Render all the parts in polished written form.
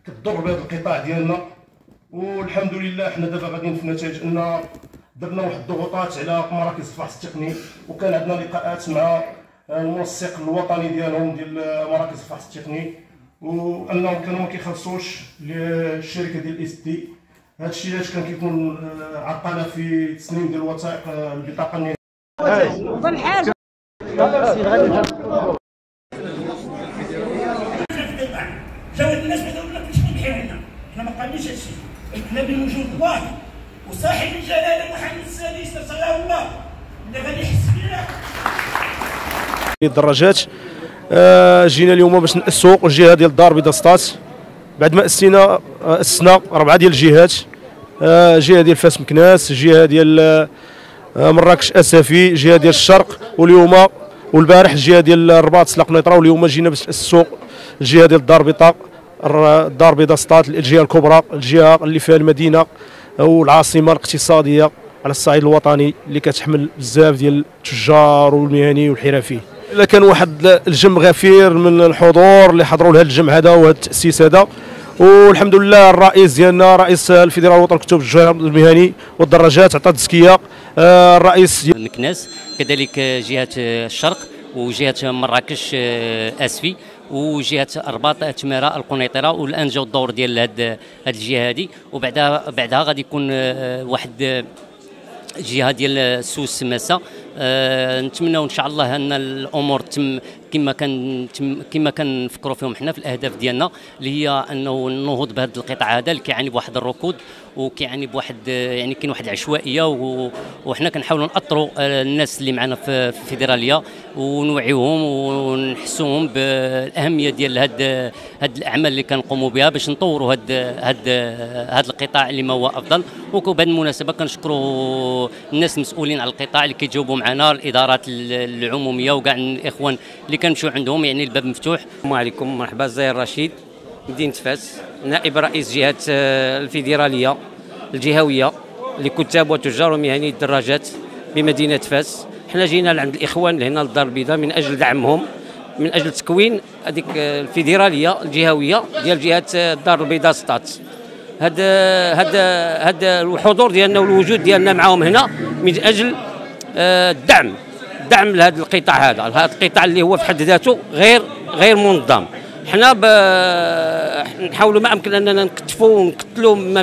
كتضر بهذا القطاع ديالنا. والحمد لله حنا دابا غاديين في نتائج ان درنا واحد الضغوطات على مراكز الفحص التقني، وكان عندنا لقاءات مع المنسق الوطني ديالهم ديال مراكز الفحص التقني، وانهم كانوا ما كيخلصوش للشركه ديال اس تي. هذا الشيء علاش كان كيكون عطله في تسليم ديال الوثائق البطاقه النهائيه. جاوت الناس بداو لك شنو بحال هنا، حنا ما قالناش هادشي، حنا بوجود الله وصاحب الجلاله محمد السادس نصره الله اللي غادي يحس بنا. الدراجات جينا اليوم باش نأسوا الجهه ديال الدار البيضاء سطات، بعد ما أسسنا 4 ديال الجهات، جهه ديال فاس مكناس، جهه ديال مراكش اسفي، جهه ديال الشرق، واليوم والبارح الجهه ديال الرباط سلاق نيطره، واليوم جينا باش نأسوا الجهه ديال الدار البيضاء، الدار البيضاء سطات، الجهه الكبرى، الجهه اللي فيها المدينه والعاصمه الاقتصاديه على الصعيد الوطني اللي كتحمل بزاف ديال التجار والمهني والحرفي. الا كان واحد الجم غفير من الحضور اللي حضروا لهذا الجمع هذا وهذا التاسيس هذا، والحمد لله الرئيس ديالنا رئيس الفيدراليه الوطني للكتب التجار المهني والدراجات عطى تزكيه، الرئيس مكناس كذلك جهه الشرق وجهه مراكش اسفي وجهه الرباط تماره القنيطره، والان جاو الدور ديال هاد الجهه هذه، وبعدها غادي يكون واحد الجهه ديال سوس ماسا. نتمنوا ان شاء الله ان الامور تم كما كنفكروا فيهم حنا في الاهداف ديالنا، اللي هي انه النهوض بهذا القطاع هذا اللي كيعاني بواحد الركود وكيعاني بواحد يعني كاين واحد العشوائيه، وحنا كنحاولوا ناطروا الناس اللي معنا في الفيدراليه ونوعيوهم ونحسوهم بالاهميه ديال هاد الاعمال اللي كنقوموا بها باش نطوروا هاد القطاع اللي ما هو افضل. وبهذه المناسبه كنشكروا الناس المسؤولين على القطاع اللي كيجاوبوا معنا، الادارات العموميه وكاع الاخوان اللي كنمشيو عندهم، يعني الباب مفتوح. السلام عليكم، مرحبا. زاهر رشيد، مدينه فاس، نائب رئيس جهه الفيدراليه الجهويه لكتاب وتجار ومهني الدراجات بمدينه فاس. حنا جينا لعند الاخوان لهنا للدار البيضاء من اجل دعمهم، من اجل تكوين هذيك الفيدراليه الجهويه ديال جهه الدار البيضاء سطات. هذا الحضور ديالنا والوجود ديالنا معهم هنا من اجل الدعم لهذا القطاع هذا القطاع اللي هو في حد ذاته غير منظم. حنا نحاولوا ما امكن اننا نكتفوا ونكتلوا ما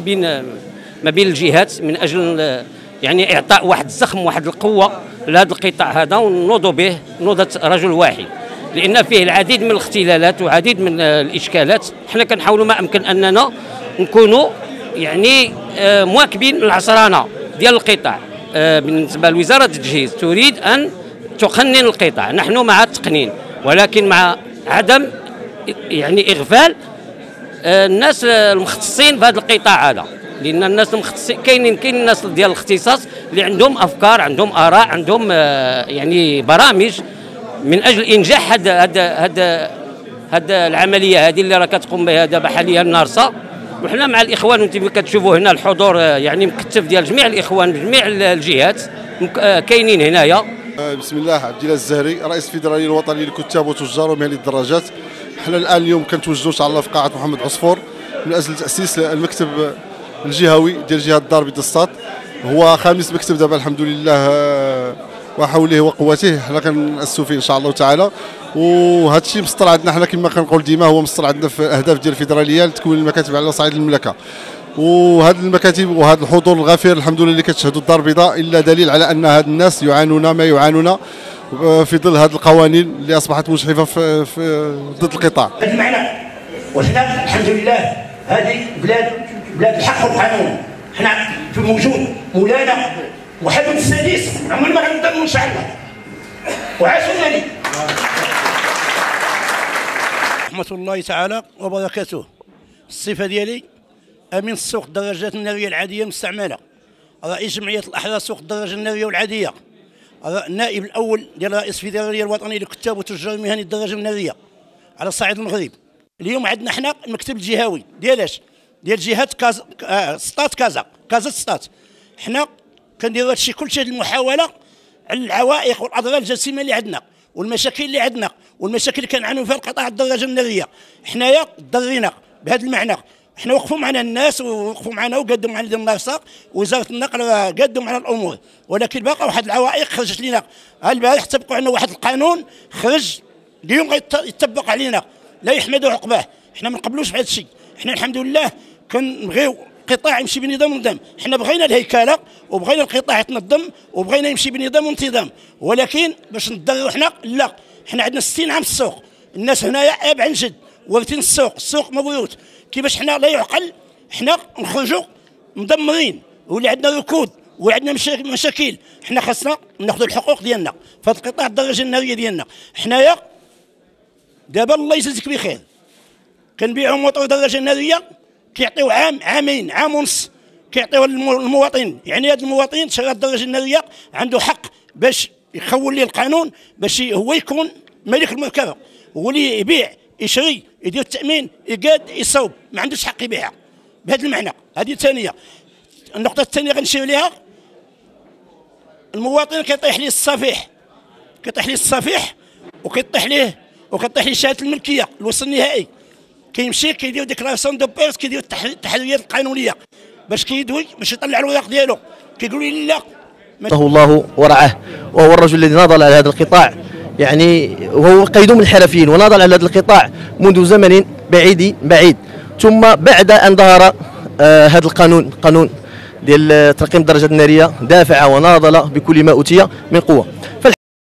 بين الجهات من اجل يعني اعطاء واحد الزخم واحد القوه لهذا القطاع هذا، ونوضوا به نوضه رجل واحد، لان فيه العديد من الاختلالات وعديد من الاشكالات. حنا كنحاولوا ما امكن اننا نكونوا يعني مواكبين العصرانه ديال القطاع. بالنسبه لوزاره التجهيز تريد ان تقنن القطاع، نحن مع التقنين، ولكن مع عدم يعني اغفال الناس المختصين في هذا القطاع هذا، لان الناس المختصين كاين الناس ديال الاختصاص اللي عندهم افكار، عندهم اراء، عندهم يعني برامج من اجل انجاح هذا العمليه هذه اللي راه كتقوم بها دابا حاليا نارسه. وحنا مع الاخوان، وانتم كتشوفوا هنا الحضور يعني مكثف ديال جميع الاخوان بجميع الجهات كاينين هنايا. بسم الله، عبد الله الزهري، رئيس الفيدراليه الوطني للكتاب وتجار ومهني الدراجات. حنا الان اليوم كنتواجدوا ان شاء الله في قاعه محمد عصفور من اجل تاسيس المكتب الجهوي ديال جهه الدار البيضاء سطات. هو خامس مكتب دابا الحمد لله وحوله وقوته، حنا كنأسسوا فيه ان شاء الله تعالى. وهذا الشيء مسطر عندنا حنا كما كنقول ديما، هو مسطر عندنا في الاهداف ديال الفيدراليه لتكوين المكاتب على صعيد المملكه. وهذه المكاتب وهذا الحضور الغفير الحمد لله اللي كتشهدوا الدار البيضاء الا دليل على ان هاد الناس يعانون ما يعانون في ظل هذه القوانين اللي اصبحت مجحفه في ضد القطاع. هذه معنا، وحنا الحمد لله هذه بلاد الحق والقانون. حنا في موجود مولانا محمد السادس، عمرنا ما غنضموا ان شاء الله. وعاشوا لي رحمه الله تعالى وبركاته. الصفه ديالي امين السوق الدراجات الناريه العاديه المستعمله، رئيس جمعيه الاحرار سوق الدراجه الناريه والعاديه، النائب الاول ديال رئيس الفيدراليه الوطني للكتاب وتجار مهني الدراجه الناريه على صعيد المغرب. اليوم عندنا حنا المكتب الجهوي ديال جهه سطات كازا سطات. حنا كنديروا هذا الشيء كلشي المحاوله على العوائق والاضرار الجسيمه اللي عندنا والمشاكل اللي عندنا والمشاكل اللي كنعانيو فيها القطاع الدراجه الناريه. حنايا ضرينا بهذا المعنى. احنا وقفوا معنا الناس ووقفوا معنا وقدوا معنا المنافسه، وزاره النقل قدوا معنا الامور، ولكن باقي واحد العوائق خرجت لنا. البارح تبقوا عندنا واحد القانون خرج اليوم غيطبق علينا، لا يحمدوا عقباه. احنا ما نقبلوش بهذا الشيء. احنا الحمد لله كنبغيو قطاع يمشي بنظام ونظام. احنا بغينا الهيكله وبغينا القطاع يتنظم وبغينا يمشي بنظام وانتظام، ولكن باش نضروا حنا لا. احنا عندنا 60 عام في السوق، الناس هنايا عيب عن جد وارثين السوق مبيوت. كيفاش حنا لا يعقل حنا نخرجوا مدمرين واللي عندنا ركود وعندنا مشاكل. حنا خاصنا ناخذوا الحقوق ديالنا في هذا القطاع الدراجه الناريه ديالنا. حنايا دابا الله يجازيك بخير كنبيعوا موطور دراجه ناريه كيعطيو عامين عام ونص كيعطيوها للمواطن. يعني هذا المواطن شرى الدراجه الناريه عنده حق باش يخول ليه القانون باش هو يكون ملك المركبه، واللي يبيع يشري يدير التامين يقاد يصوب ما عندوش حق يبيعها. بهذا المعنى. هذه الثانيه. النقطه الثانيه غنشير لها، المواطن كيطيح ليه الصفيح وكيطيح ليه شهاده الملكيه الوصل النهائي، كيمشي كيدير ديكلاراسيون دو بيرس، كيدير التحريات القانونيه باش كيدوي باش يطلع الوراق ديالو. كيقول لي لا الله ورعاه، وهو الرجل الذي ناضل على هذا القطاع، يعني وهو قيد من الحرفيين وناضل على هذا القطاع منذ زمن بعيد. ثم بعد ان ظهر هذا قانون ديال ترقيم الدرجات الناريه دافع وناضل بكل ما اوتي من قوه.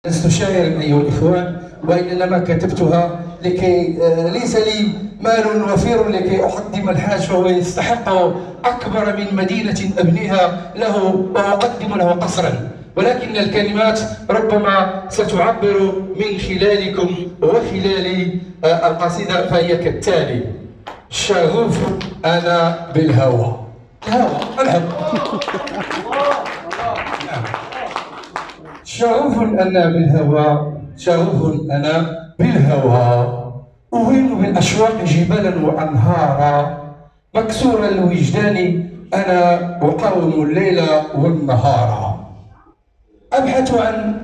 لست شاعرا ايها الاخوان، وانما كتبتها لكي ليس لي مال وفير لكي اقدم الحاج، فهو يستحق اكبر من مدينه ابنيها له واقدم له قصرا، ولكن الكلمات ربما ستعبر من خلالكم وخلال القصيده، فهي كالتالي: شغوف انا بالهوى. الحب. شغوف أنا بالهوى، أهين بالأشواق جبالا وأنهارا، مكسور الوجدان أنا أقاوم الليل والنهار، أبحث عن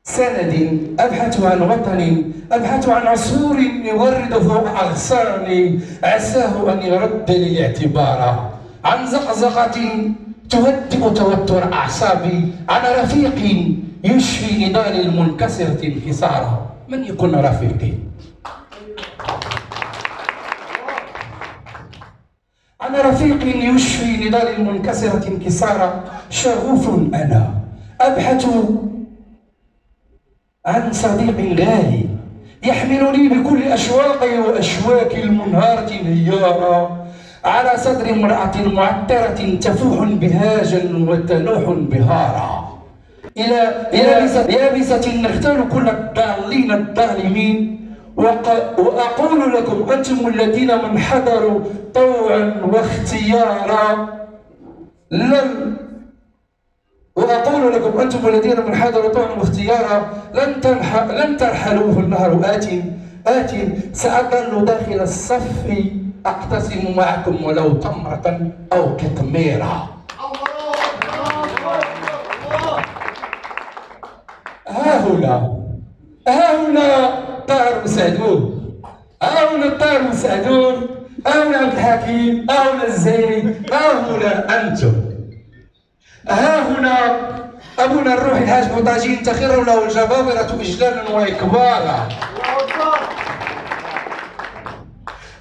سند، أبحث عن وطن، أبحث عن عصفور يورد فوق أغصاني عساه أن يرد للاعتبار، عن زقزقة تهدئ توتر أعصابي، عن رفيق يشفي نضال المنكسرة انكسارا. من يكون رفيقي؟ عن رفيق يشفي نضال المنكسرة انكسارا، شغوف أنا أبحث عن صديق غالي يحملني بكل أشواقي وأشواك المنهارة انهيارا، على صدر امرأة معطرة تفوح بهاجا وتنوح بهارا، إلى يابسة نغتال كل الضالين الظالمين، وأقول لكم أنتم الذين من حضروا طوعا واختيارا وأقول لكم أنتم الذين من حضروا طوعا واختيارا لن ترحلوا في النهر آت سأظل داخل الصف أقتسم معكم ولو تمرة أو قطميرا. ها هنا طاهر مسعدون، ها هنا طاهر مسعدون، ها هنا عبد الحكيم، ها هنا الزيني، ها هنا أنتم، ها هنا أبونا الروح الحاج بوطاجين تخر له الجبابرة إجلالا وإكبارا.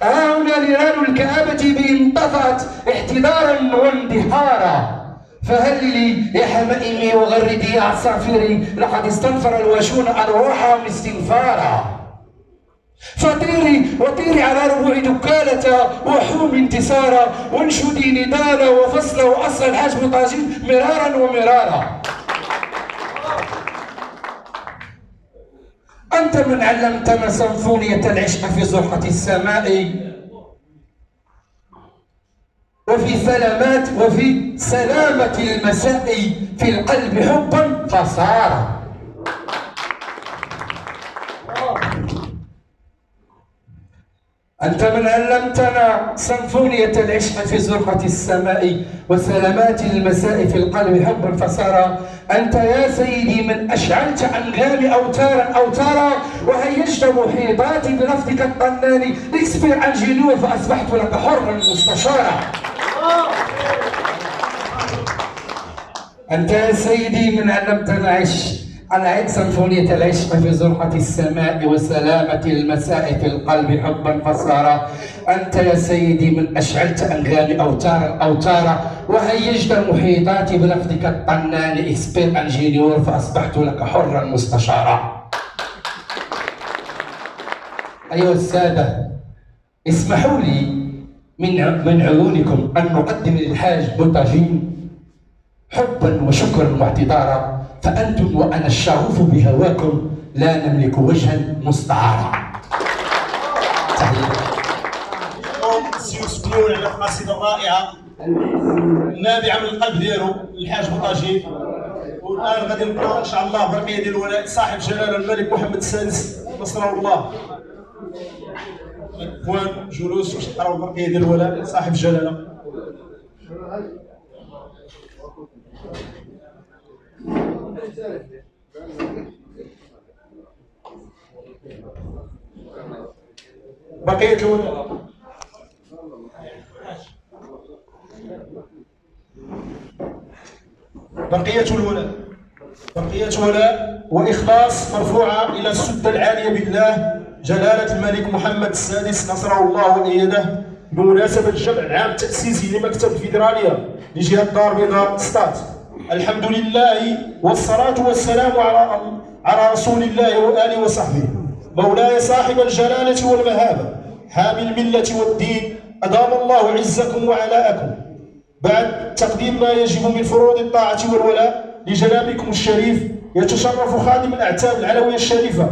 ها هنا نيران الكآبة بانطفأت احتضارا واندحارا، فهل لي يا حمائمي وغردي يا عصافيري لقد استنفر الواشون أرواحهم استنفارا، وطيري على ربوع دكالة وحوم انتصارا، وانشدي نضال وفصل وأصل الحاج بوطاجين مرارا ومرارا. أنت من علمتنا سمفونية العشق في زرقة السماء، وفي سلامة المساء، في القلب حبا فصار. أنت من علمتنا سيمفونية العشق في زرقة السماء وسلامات المساء في القلب حبا فسارا. أنت يا سيدي من أشعلت أنغام أوتارا وهيجت محيطاتي بلفظك الطناني ليكسبير عن جنوب فأصبحت لك حرا مستشارا. أنت يا سيدي من علمتنا العشق سيمفونية العشق في زرقة السماء وسلامة المساء في القلب حبا فسارا. أنت يا سيدي من أشعلت أنغام أوتارا وهيجت محيطاتي بلفظك الطنان إكسبير أنجينيور فأصبحت لك حرا مستشارا. أيها السادة، اسمحوا لي من عيونكم أن نقدم للحاج بوتاجين حبا وشكرا واعتذارا، فأنتم وأنا الشغوف بهواكم لا نملك وجها مستعارا. سيوسف بنون على القصيدة الرائعة النابعة من القلب ديالو الحاج بوطاجي. والآن غادي نقرأ إن شاء الله برقية ديال الولاء صاحب جلالة الملك محمد السادس نصره الله. إخوان جلوس باش نقراو البرقية ديال الولاء صاحب جلالة. بقية الولاء. بقية الولاء. بقية ولاء وإخلاص مرفوعة إلى السدة العالية بالله جلالة الملك محمد السادس نصره الله وأيده بمناسبة الجمع العام التأسيسي لمكتب الفيدرالية لجهة الدار البيضاء سطات. الحمد لله والصلاة والسلام على رسول الله وآله وصحبه. مولاي صاحب الجلالة والمهابة حامي الملة والدين أدام الله عزكم وعلاءكم. بعد تقديم ما يجب من فروض الطاعة والولاء لجنابكم الشريف، يتشرف خادم الأعتاب العلوية الشريفة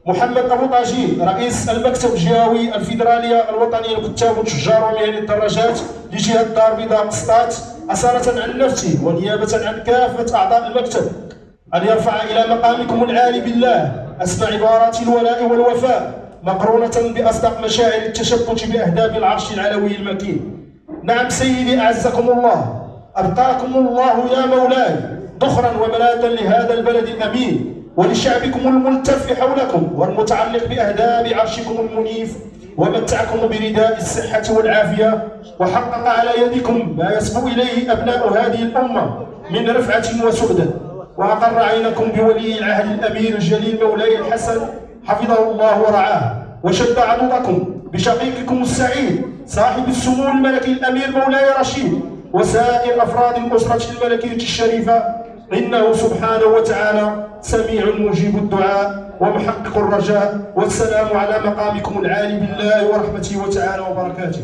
محمد أبو طاجين رئيس المكتب الجهوي الفيدرالية الوطنية للكتاب والتجار ومهن الدراجات لجهة الدار البيضاء سطات أصالة عن نفسه ونيابة عن كافة أعضاء المكتب أن يرفع إلى مقامكم العالي بالله أسمى عبارات الولاء والوفاء مقرونة بأصدق مشاعر التشبث بأهداب العرش العلوي المكين. نعم سيدي أعزكم الله، أبقاكم الله يا مولاي ذخرا وملاذا لهذا البلد الأمين ولشعبكم الملتف حولكم والمتعلق بأهداب عرشكم المنيف، ومتعكم برداء الصحة والعافية، وحقق على يدكم ما يسبو إليه أبناء هذه الأمة من رفعة وسؤدة، وأقر عينكم بولي العهد الأمير الجليل مولاي الحسن حفظه الله ورعاه، وشد عضدكم بشقيقكم السعيد صاحب السمو الملكي الأمير مولاي رشيد وسائر أفراد الأسرة الملكية الشريفة، إنه سبحانه وتعالى سميع مجيب الدعاء ومحقق الرجاء. والسلام على مقامكم العالي بالله ورحمته وتعالى وبركاته.